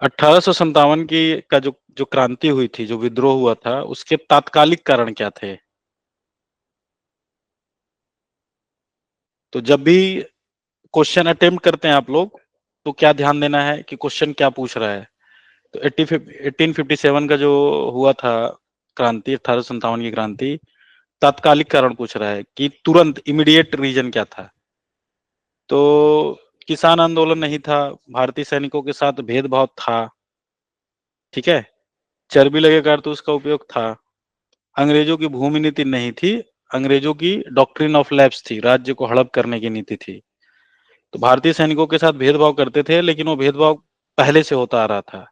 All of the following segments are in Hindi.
1857 की का जो जो क्रांति हुई थी, जो विद्रोह हुआ था, उसके तात्कालिक कारण क्या थे? तो जब भी क्वेश्चन अटेम्प्ट करते हैं आप लोग, तो क्या ध्यान देना है कि क्वेश्चन क्या पूछ रहा है। तो 1857 का जो हुआ था क्रांति, 1857 की क्रांति, तात्कालिक कारण पूछ रहा है कि तुरंत इमीडिएट रीजन क्या था। तो किसान आंदोलन नहीं था, भारतीय सैनिकों के साथ भेदभाव था, ठीक है, चर्बी लगे कारतूस का उपयोग था, अंग्रेजों की भूमि नीति नहीं थी, अंग्रेजों की डॉक्ट्रिन ऑफ लैप्स थी, राज्य को हड़प करने की नीति थी। तो भारतीय सैनिकों के साथ भेदभाव करते थे, लेकिन वो भेदभाव पहले से होता आ रहा था।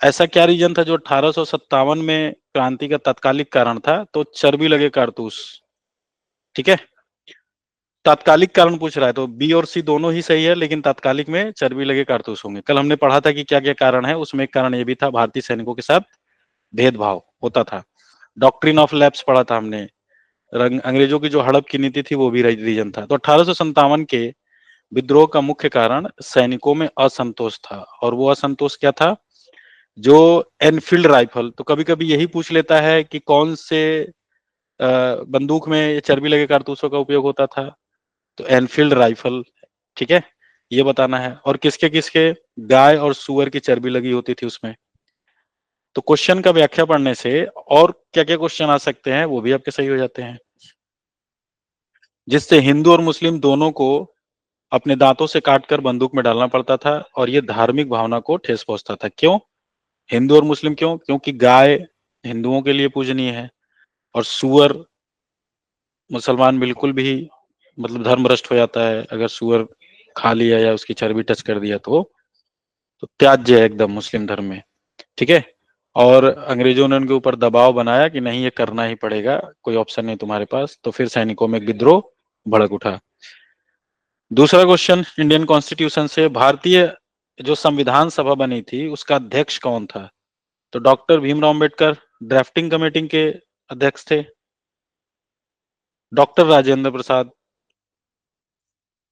ऐसा क्या रीजन था जो 1857 में क्रांति का तात्कालिक कारण था? तो चर्बी लगे कारतूस, ठीक है। तात्कालिक कारण पूछ रहा है तो बी और सी दोनों ही सही है, लेकिन तात्कालिक में चर्बी लगे कारतूस होंगे। कल हमने पढ़ा था कि क्या क्या कारण है, उसमें एक कारण ये भी था, भारतीय सैनिकों के साथ भेदभाव होता था। डॉक्ट्रिन ऑफ लैप्स पढ़ा था हमने, अंग्रेजों की जो हड़प की नीति थी वो भी रीजन था। तो 1857 के विद्रोह का मुख्य कारण सैनिकों में असंतोष था, और वो असंतोष क्या था? जो एनफील्ड राइफल, तो कभी कभी यही पूछ लेता है कि कौन से बंदूक में चर्बी लगे कारतूसों का उपयोग होता था। तो एनफील्ड राइफल, ठीक है, ये बताना है। और किसके किसके, गाय और सुअर की चर्बी लगी होती थी उसमें। तो क्वेश्चन का व्याख्या पढ़ने से और क्या क्या क्वेश्चन आ सकते हैं वो भी आपके सही हो जाते हैं, जिससे हिंदू और मुस्लिम दोनों को अपने दांतों से काटकर बंदूक में डालना पड़ता था, और ये धार्मिक भावना को ठेस पहुंचता था। क्यों हिंदू और मुस्लिम? क्यों? क्योंकि गाय हिंदुओं के लिए पूजनीय है, और सुअर मुसलमान बिल्कुल भी, मतलब धर्म भ्रष्ट हो जाता है अगर सुअर खा लिया या उसकी चर्बी टच कर दिया, तो त्याज्य है एकदम मुस्लिम धर्म में, ठीक है। और अंग्रेजों ने उनके ऊपर दबाव बनाया कि नहीं, ये करना ही पड़ेगा, कोई ऑप्शन नहीं तुम्हारे पास। तो फिर सैनिकों में एक विद्रोह भड़क उठा। दूसरा क्वेश्चन, इंडियन कॉन्स्टिट्यूशन से भारतीय जो संविधान सभा बनी थी उसका अध्यक्ष कौन था? तो doctor Bhimrao Ambedkar drafting committee के अध्यक्ष थे, डॉक्टर राजेंद्र प्रसाद,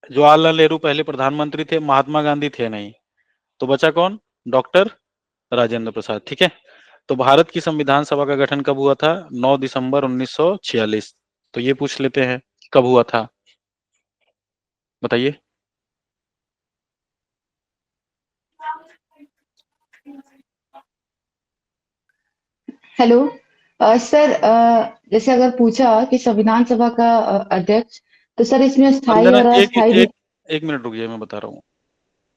जवाहरलाल नेहरू पहले प्रधानमंत्री थे, महात्मा गांधी थे नहीं, तो बचा कौन? डॉक्टर राजेंद्र प्रसाद, ठीक है। तो भारत की संविधान सभा का गठन कब हुआ था? 9 दिसंबर 1946। तो ये पूछ लेते हैं कब हुआ था, बताइए। हेलो। सर, जैसे अगर पूछा कि संविधान सभा का अध्यक्ष, तो सर इसमें स्थायी अंजना, और एक अस्थायी भी। एक एक मिनट रुकिए, मैं बता रहा हूँ।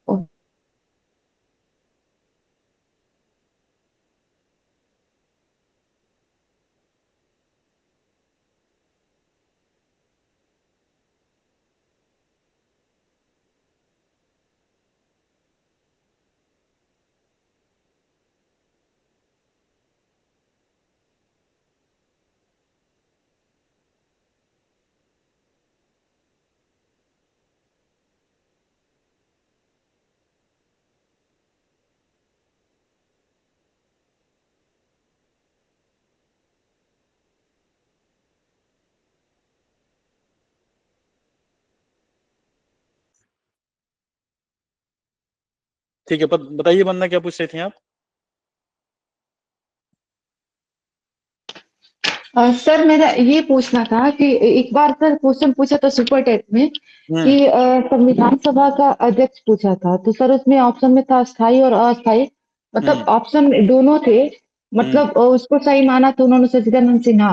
ओ, ठीक है, बताइए बंदा, क्या पूछ रहे थे आप? सर मेरा ये पूछना था कि एक बार सर क्वेश्चन पूछा था सुपर टेट में हम्म। कि संविधान सभा का अध्यक्ष पूछा था, तो सर उसमें ऑप्शन में था स्थायी और अस्थायी। मतलब हम्म। ऑप्शन दोनों थे। हम्म। मतलब उसको सही माना तो उन्होंने सच्चिदानंद सिन्हा।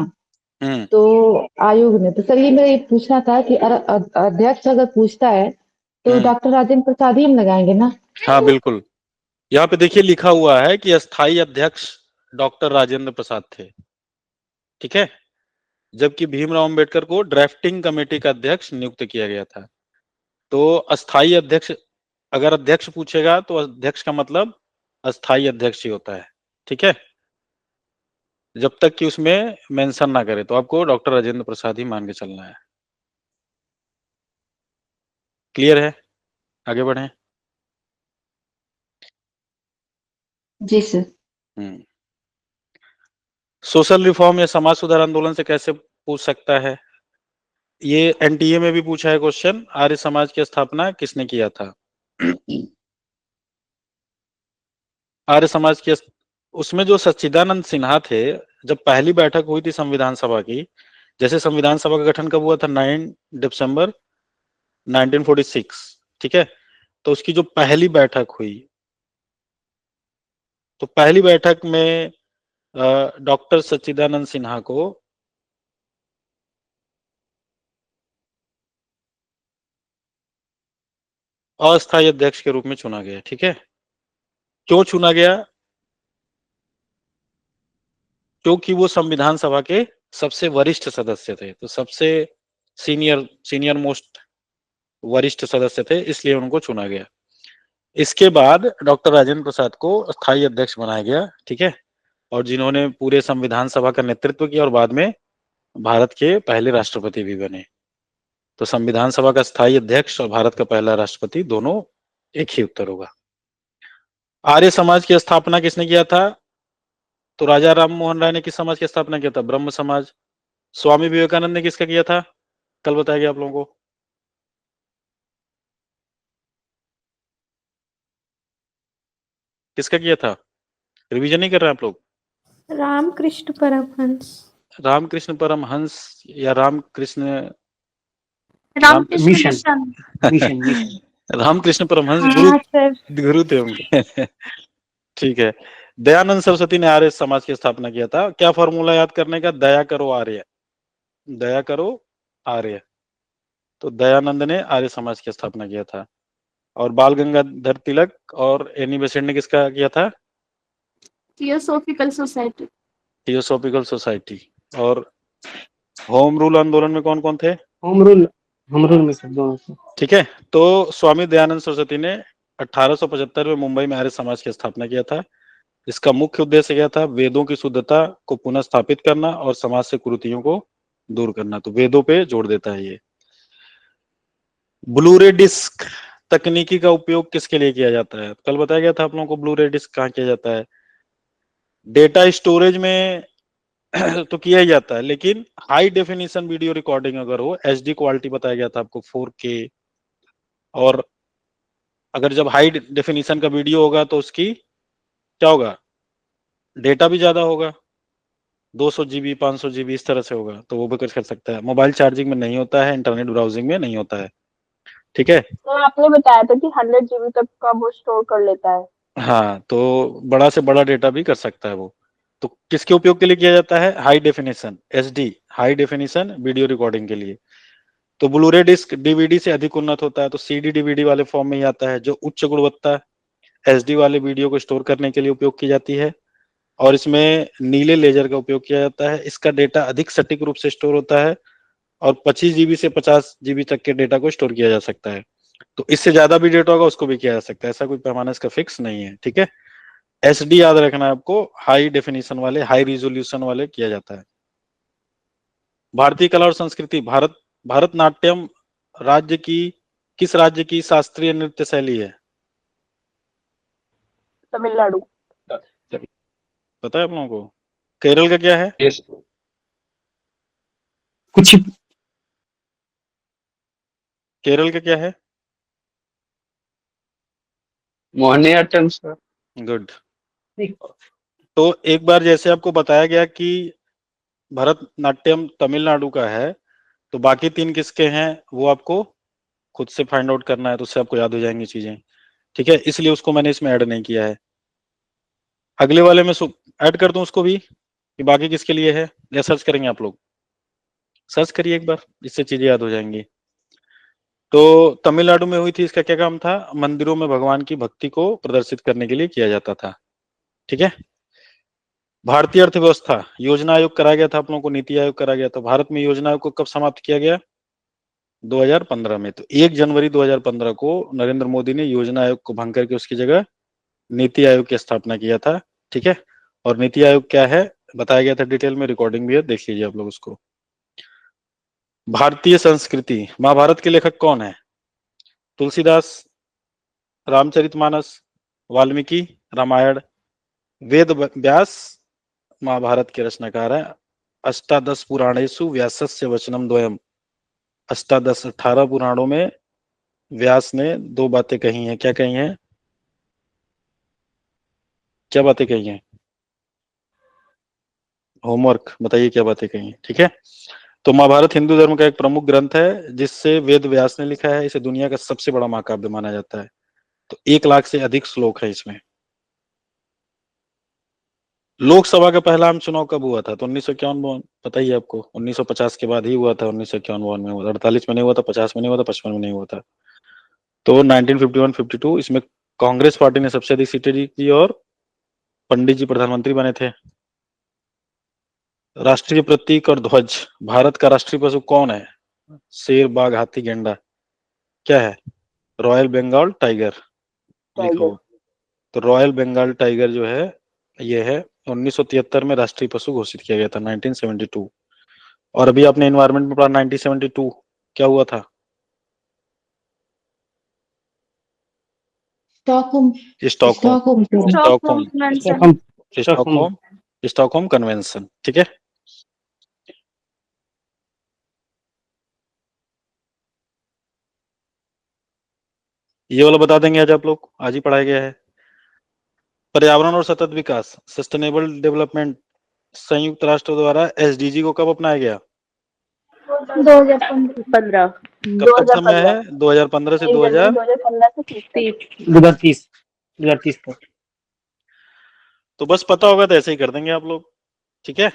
हम्म। तो आयोग ने, तो सर ये मेरा ये पूछना था कि अध्यक्ष अगर पूछता है तो हम्म। डॉक्टर राजेंद्र प्रसाद ही हम लगाएंगे ना। हाँ बिल्कुल, यहाँ पे देखिए लिखा हुआ है कि अस्थाई अध्यक्ष डॉक्टर राजेंद्र प्रसाद थे, ठीक है, जबकि भीमराव अंबेडकर को ड्राफ्टिंग कमेटी का अध्यक्ष नियुक्त किया गया था। तो अस्थाई अध्यक्ष, अगर अध्यक्ष पूछेगा तो अध्यक्ष का मतलब अस्थाई अध्यक्ष ही होता है, ठीक है, जब तक कि उसमें मेंशन ना करे। तो आपको डॉक्टर राजेंद्र प्रसाद ही मान के चलना है। क्लियर है? आगे बढ़े। जी सर। हम्म। सोशल रिफॉर्म या समाज सुधार आंदोलन से कैसे पूछ सकता है? ये एनटीए में भी पूछा है क्वेश्चन, आर्य समाज की स्थापना किसने किया था? आर्य समाज की, उसमें जो सच्चिदानंद सिन्हा थे, जब पहली बैठक हुई थी संविधान सभा की, जैसे संविधान सभा का गठन कब हुआ था, 9 दिसंबर 1946, ठीक है। तो उसकी जो पहली बैठक हुई, तो पहली बैठक में डॉक्टर सच्चिदानंद सिन्हा को अस्थायी अध्यक्ष के रूप में चुना गया, ठीक है। क्यों चुना गया? क्योंकि वो संविधान सभा के सबसे वरिष्ठ सदस्य थे, तो सबसे सीनियर मोस्ट वरिष्ठ सदस्य थे, इसलिए उनको चुना गया। इसके बाद डॉक्टर राजेंद्र प्रसाद को स्थायी अध्यक्ष बनाया गया, ठीक है, और जिन्होंने पूरे संविधान सभा का नेतृत्व किया और बाद में भारत के पहले राष्ट्रपति भी बने। तो संविधान सभा का स्थायी अध्यक्ष और भारत का पहला राष्ट्रपति, दोनों एक ही उत्तर होगा। आर्य समाज की स्थापना किसने किया था? तो राजा राम मोहन राय ने किस समाज की स्थापना किया था? ब्रह्म समाज। स्वामी विवेकानंद ने किसका किया था? कल बताया गया आप लोगों को। किसका किया था? रिवीजन नहीं कर रहे आप लोग? रामकृष्ण परमहंस। रामकृष्ण परमहंस या रामकृष्ण रामकृष्ण मिशन रामकृष्ण परमहंस हाँ सर। गुरु थे उनके। ठीक है। दयानंद सरस्वती ने आर्य समाज की स्थापना किया था। क्या फॉर्मूला याद करने का? दया करो आर्य, दया करो आर्य। तो दयानंद ने आर्य समाज की स्थापना किया था। और बाल गंगाधर तिलक और एनी बेसेंट ने किसका किया था? Theosophical society. Theosophical society. और होम रूल आंदोलन में कौन कौन थे? होम रूल में सब दोनों थे। ठीक है। तो स्वामी दयानंद सरस्वती ने 1875 में मुंबई में आर्य समाज की स्थापना किया था। इसका मुख्य उद्देश्य क्या था? वेदों की शुद्धता को पुनः स्थापित करना और समाज से कुरीतियों को दूर करना। तो वेदों पे जोड़ देता है ये। ब्लू-रे डिस्क तकनीकी का उपयोग किसके लिए किया जाता है? कल बताया गया था आप लोगों को ब्लू-रे डिस्क कहाँ किया जाता है? डेटा स्टोरेज में तो किया ही जाता है, लेकिन हाई डेफिनेशन वीडियो रिकॉर्डिंग अगर हो, एचडी क्वालिटी बताया गया था आपको 4K, और अगर जब हाई डेफिनेशन का वीडियो होगा तो उसकी क्या होगा? डेटा भी ज्यादा होगा, 200 GB 500 GB इस तरह से होगा, तो वो भी कुछ कर सकता है। मोबाइल चार्जिंग में नहीं होता है, इंटरनेट ब्राउजिंग में नहीं होता है, ठीक है। तो आपने बताया था कि 100 GB तक का वो स्टोर कर लेता है। हाँ, तो बड़ा से बड़ा डेटा भी कर सकता है वो। तो किसके उपयोग के लिए किया जाता है? High definition, HD, high definition video recording के लिए। तो ब्लूरे डिस्क डीवीडी से अधिक उन्नत होता है, तो सीडी डीवीडी वाले फॉर्म में ही आता है, जो उच्च गुणवत्ता एचडी वाले वीडियो को स्टोर करने के लिए उपयोग की जाती है। और इसमें नीले लेजर का उपयोग किया जाता है। इसका डेटा अधिक सटीक रूप से स्टोर होता है और 25 GB से 50 GB तक के डेटा को स्टोर किया जा सकता है। तो इससे ज्यादा भी डेटा होगा उसको भी किया जा सकता है, ऐसा कोई पैमाना इसका फिक्स नहीं है, ठीक है। एसडी याद रखना है आपको, हाई डेफिनेशन वाले, हाई रिजोल्यूशन वाले किया जाता है। भारतीय कला और संस्कृति, भारतनाट्यम राज्य की किस राज्य की शास्त्रीय नृत्य शैली है? तमिलनाडु। पता है आप लोगों को? केरल का क्या है? कुछ केरल का क्या है? मोहिनीअट्टम सर। गुड। तो एक बार जैसे आपको बताया गया कि भरतनाट्यम तमिलनाडु का है, तो बाकी 3 किसके हैं वो आपको खुद से फाइंड आउट करना है, तो उससे आपको याद हो जाएंगी चीजें, ठीक है। इसलिए उसको मैंने इसमें ऐड नहीं किया है। अगले वाले में ऐड कर दूं उसको भी कि बाकी किसके लिए है, या सर्च करेंगे आप लोग? सर्च करिए एक बार, इससे चीजें याद हो जाएंगी। तो तमिलनाडु में हुई थी, इसका क्या काम था? मंदिरों में भगवान की भक्ति को प्रदर्शित करने के लिए किया जाता था, ठीक है। भारतीय अर्थव्यवस्था योजना आयोग कराया गया था आप लोगों को, नीति आयोग कराया गया था। भारत में योजना आयोग को कब समाप्त किया गया? 2015 में। तो 1 जनवरी 2015 को नरेंद्र मोदी ने योजना आयोग को भंग करके उसकी जगह नीति आयोग की स्थापना किया था, ठीक है। और नीति आयोग क्या है बताया गया था डिटेल में, रिकॉर्डिंग भी है, देख लीजिए आप लोग उसको। भारतीय संस्कृति, महाभारत के लेखक कौन है? तुलसीदास, रामचरितमानस, वाल्मीकि, रामायण। वेद व्यास महाभारत के रचनाकार है। अष्टादश पुराणेषु व्यासस्य वचनम द्वयम। अष्टादश 18 पुराणों में व्यास ने 2 बातें कही हैं। क्या कही हैं? क्या बातें कही हैं? होमवर्क बताइए क्या बातें कही हैं, ठीक है। तो महाभारत हिंदू धर्म का एक प्रमुख ग्रंथ है जिससे वेद व्यास ने लिखा है। इसे दुनिया का सबसे बड़ा महाकाव्य माना जाता है। तो 1 लाख से अधिक श्लोक है इसमें। लोकसभा का पहला आम चुनाव कब हुआ था? तो 1951 पता ही है आपको। 1950 के बाद ही हुआ था। 1951 में हुआ था, 48 में नहीं हुआ था, 50 में नहीं हुआ था, 55 में नहीं हुआ था। तो 1951-52 इसमें कांग्रेस पार्टी ने सबसे अधिक सीटें जीती और पंडित जी प्रधानमंत्री बने थे। राष्ट्रीय प्रतीक और ध्वज, भारत का राष्ट्रीय पशु कौन है? शेर, बाघ, हाथी, गेंडा, क्या है? रॉयल बंगाल टाइगर लिखो। टाइगर। तो रॉयल बंगाल टाइगर जो है ये है 1973 में राष्ट्रीय पशु घोषित किया गया था, 1972। और अभी आपने एनवायरमेंट में पढ़ा 1972 क्या हुआ था? Stockholm Stockholm Stockholm Stockholm convention. हम स्टॉकहोम स्टॉकहोम कन्वेंशन, ठीक है। ये वाला बता देंगे आज आप लोग, आज ही पढ़ाया गया है। पर्यावरण और सतत विकास, सस्टेनेबल डेवलपमेंट, संयुक्त राष्ट्र द्वारा एसडीजी को कब अपनाया गया? 2015। कब तक समय है? 2015 से 2000। 2015 से 30। 2030 तक। तो बस पता होगा तो ऐसे ही कर देंगे आप लोग, ठीक है।